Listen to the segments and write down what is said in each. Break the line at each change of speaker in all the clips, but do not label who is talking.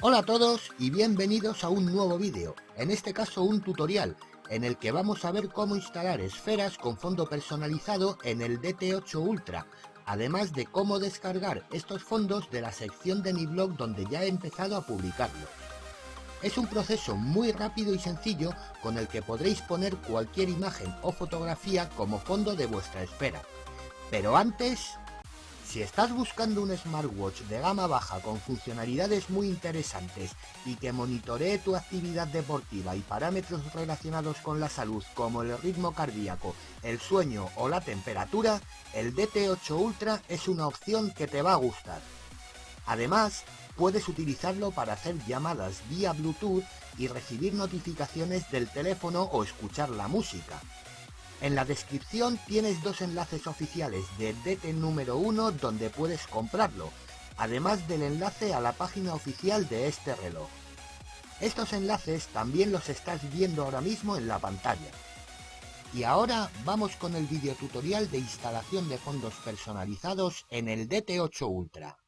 Hola a todos y bienvenidos a un nuevo vídeo, en este caso un tutorial, en el que vamos a ver cómo instalar esferas con fondo personalizado en el DT8 Ultra, además de cómo descargar estos fondos de la sección de mi blog donde ya he empezado a publicarlos. Es un proceso muy rápido y sencillo con el que podréis poner cualquier imagen o fotografía como fondo de vuestra esfera. Pero antes, si estás buscando un smartwatch de gama baja con funcionalidades muy interesantes y que monitoree tu actividad deportiva y parámetros relacionados con la salud como el ritmo cardíaco, el sueño o la temperatura, el DT8 Ultra es una opción que te va a gustar. Además, puedes utilizarlo para hacer llamadas vía Bluetooth y recibir notificaciones del teléfono o escuchar la música. En la descripción tienes dos enlaces oficiales de DT número 1 donde puedes comprarlo, además del enlace a la página oficial de este reloj. Estos enlaces también los estás viendo ahora mismo en la pantalla. Y ahora vamos con el video tutorial de instalación de fondos personalizados en el DT8 Ultra.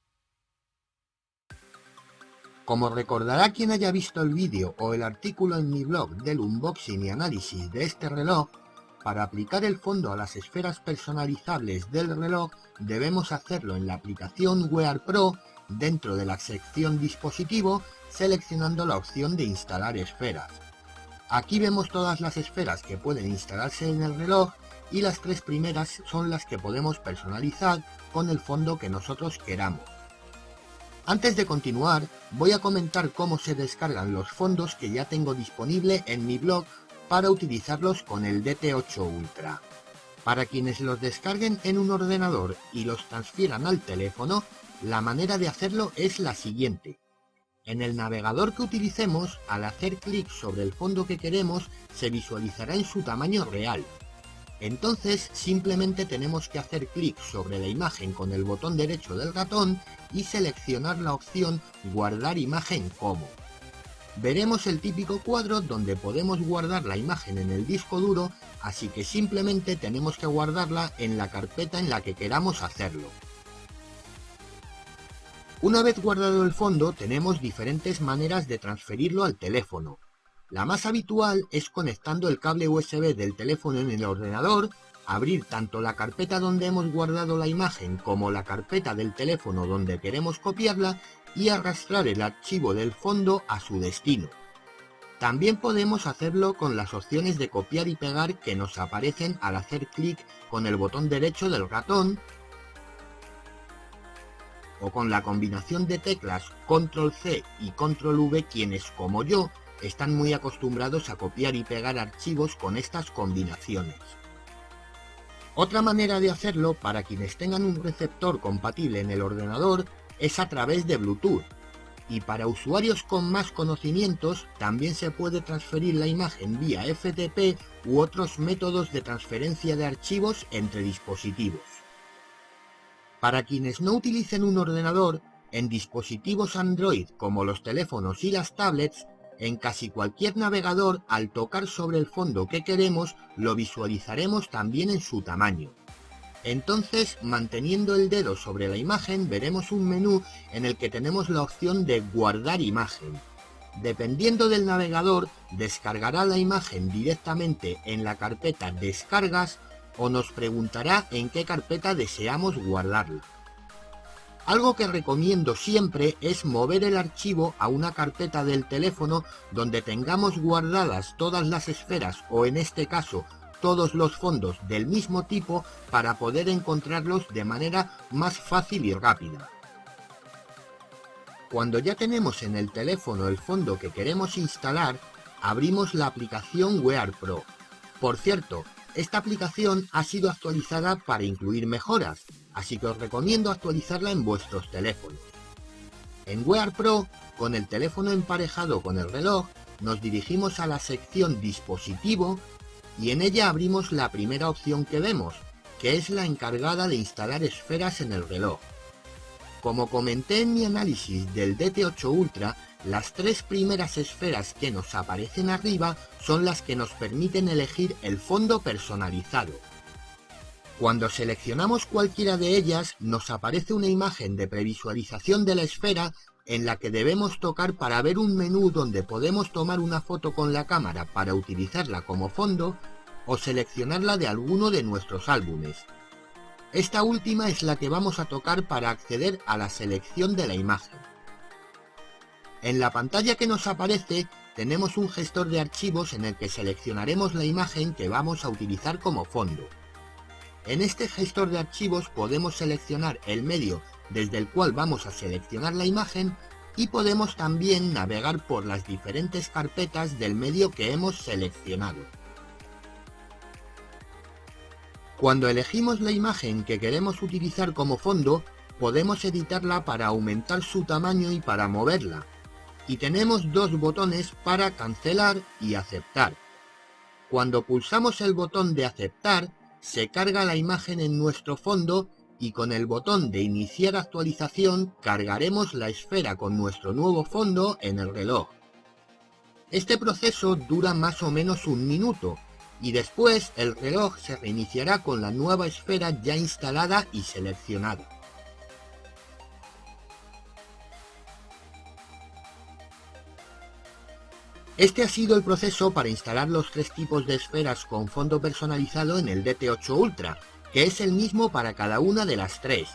Como recordará quien haya visto el vídeo o el artículo en mi blog del unboxing y análisis de este reloj, para aplicar el fondo a las esferas personalizables del reloj debemos hacerlo en la aplicación Wear Pro dentro de la sección dispositivo, seleccionando la opción de instalar esferas. Aquí vemos todas las esferas que pueden instalarse en el reloj y las tres primeras son las que podemos personalizar con el fondo que nosotros queramos. Antes de continuar, voy a comentar cómo se descargan los fondos que ya tengo disponible en mi blog para utilizarlos con el DT8 Ultra. Para quienes los descarguen en un ordenador y los transfieran al teléfono, la manera de hacerlo es la siguiente. En el navegador que utilicemos, al hacer clic sobre el fondo que queremos, se visualizará en su tamaño real. Entonces simplemente tenemos que hacer clic sobre la imagen con el botón derecho del ratón y seleccionar la opción Guardar imagen como. Veremos el típico cuadro donde podemos guardar la imagen en el disco duro, así que simplemente tenemos que guardarla en la carpeta en la que queramos hacerlo. Una vez guardado el fondo, tenemos diferentes maneras de transferirlo al teléfono. La más habitual es conectando el cable USB del teléfono en el ordenador, abrir tanto la carpeta donde hemos guardado la imagen como la carpeta del teléfono donde queremos copiarla y arrastrar el archivo del fondo a su destino. También podemos hacerlo con las opciones de copiar y pegar que nos aparecen al hacer clic con el botón derecho del ratón, o con la combinación de teclas Control C y Control V quienes, como yo, están muy acostumbrados a copiar y pegar archivos con estas combinaciones. Otra manera de hacerlo para quienes tengan un receptor compatible en el ordenador es a través de Bluetooth, y para usuarios con más conocimientos también se puede transferir la imagen vía FTP u otros métodos de transferencia de archivos entre dispositivos. Para quienes no utilicen un ordenador, en dispositivos Android como los teléfonos y las tablets, en casi cualquier navegador, al tocar sobre el fondo que queremos, lo visualizaremos también en su tamaño. Entonces, manteniendo el dedo sobre la imagen, veremos un menú en el que tenemos la opción de guardar imagen. Dependiendo del navegador, descargará la imagen directamente en la carpeta Descargas o nos preguntará en qué carpeta deseamos guardarla. Algo que recomiendo siempre es mover el archivo a una carpeta del teléfono donde tengamos guardadas todas las esferas o en este caso todos los fondos del mismo tipo para poder encontrarlos de manera más fácil y rápida. Cuando ya tenemos en el teléfono el fondo que queremos instalar, abrimos la aplicación Wear Pro. Por cierto, esta aplicación ha sido actualizada para incluir mejoras, así que os recomiendo actualizarla en vuestros teléfonos. En Wear Pro, con el teléfono emparejado con el reloj, nos dirigimos a la sección Dispositivo y en ella abrimos la primera opción que vemos, que es la encargada de instalar esferas en el reloj. Como comenté en mi análisis del DT8 Ultra, las tres primeras esferas que nos aparecen arriba son las que nos permiten elegir el fondo personalizado. Cuando seleccionamos cualquiera de ellas, nos aparece una imagen de previsualización de la esfera en la que debemos tocar para ver un menú donde podemos tomar una foto con la cámara para utilizarla como fondo o seleccionarla de alguno de nuestros álbumes. Esta última es la que vamos a tocar para acceder a la selección de la imagen. En la pantalla que nos aparece tenemos un gestor de archivos en el que seleccionaremos la imagen que vamos a utilizar como fondo. En este gestor de archivos podemos seleccionar el medio desde el cual vamos a seleccionar la imagen y podemos también navegar por las diferentes carpetas del medio que hemos seleccionado. Cuando elegimos la imagen que queremos utilizar como fondo, podemos editarla para aumentar su tamaño y para moverla. Y tenemos dos botones para cancelar y aceptar. Cuando pulsamos el botón de aceptar, se carga la imagen en nuestro fondo y con el botón de iniciar actualización cargaremos la esfera con nuestro nuevo fondo en el reloj. Este proceso dura más o menos un minuto y después el reloj se reiniciará con la nueva esfera ya instalada y seleccionada. Este ha sido el proceso para instalar los tres tipos de esferas con fondo personalizado en el DT8 Ultra, que es el mismo para cada una de las tres.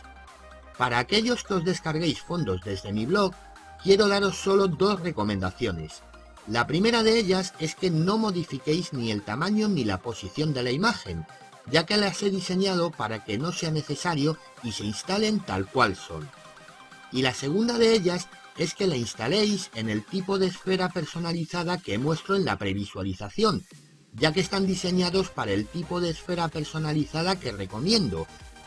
Para aquellos que os descarguéis fondos desde mi blog, quiero daros solo dos recomendaciones. La primera de ellas es que no modifiquéis ni el tamaño ni la posición de la imagen, ya que las he diseñado para que no sea necesario y se instalen tal cual son. Y la segunda de ellas es que la instaléis en el tipo de esfera personalizada que muestro en la previsualización, ya que están diseñados para el tipo de esfera personalizada que recomiendo,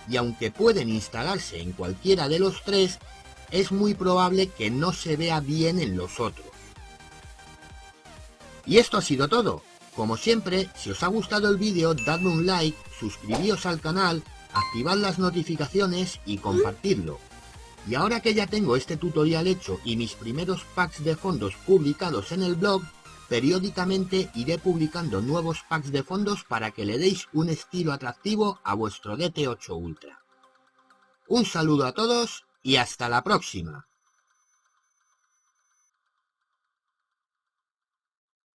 y aunque pueden instalarse en cualquiera de los tres, es muy probable que no se vea bien en los otros. Y esto ha sido todo. Como siempre, si os ha gustado el vídeo, dadme un like, suscribíos al canal, activad las notificaciones y compartidlo. Y ahora que ya tengo este tutorial hecho y mis primeros packs de fondos publicados en el blog, periódicamente iré publicando nuevos packs de fondos para que le deis un estilo atractivo a vuestro DT8 Ultra. Un saludo a todos y hasta la próxima.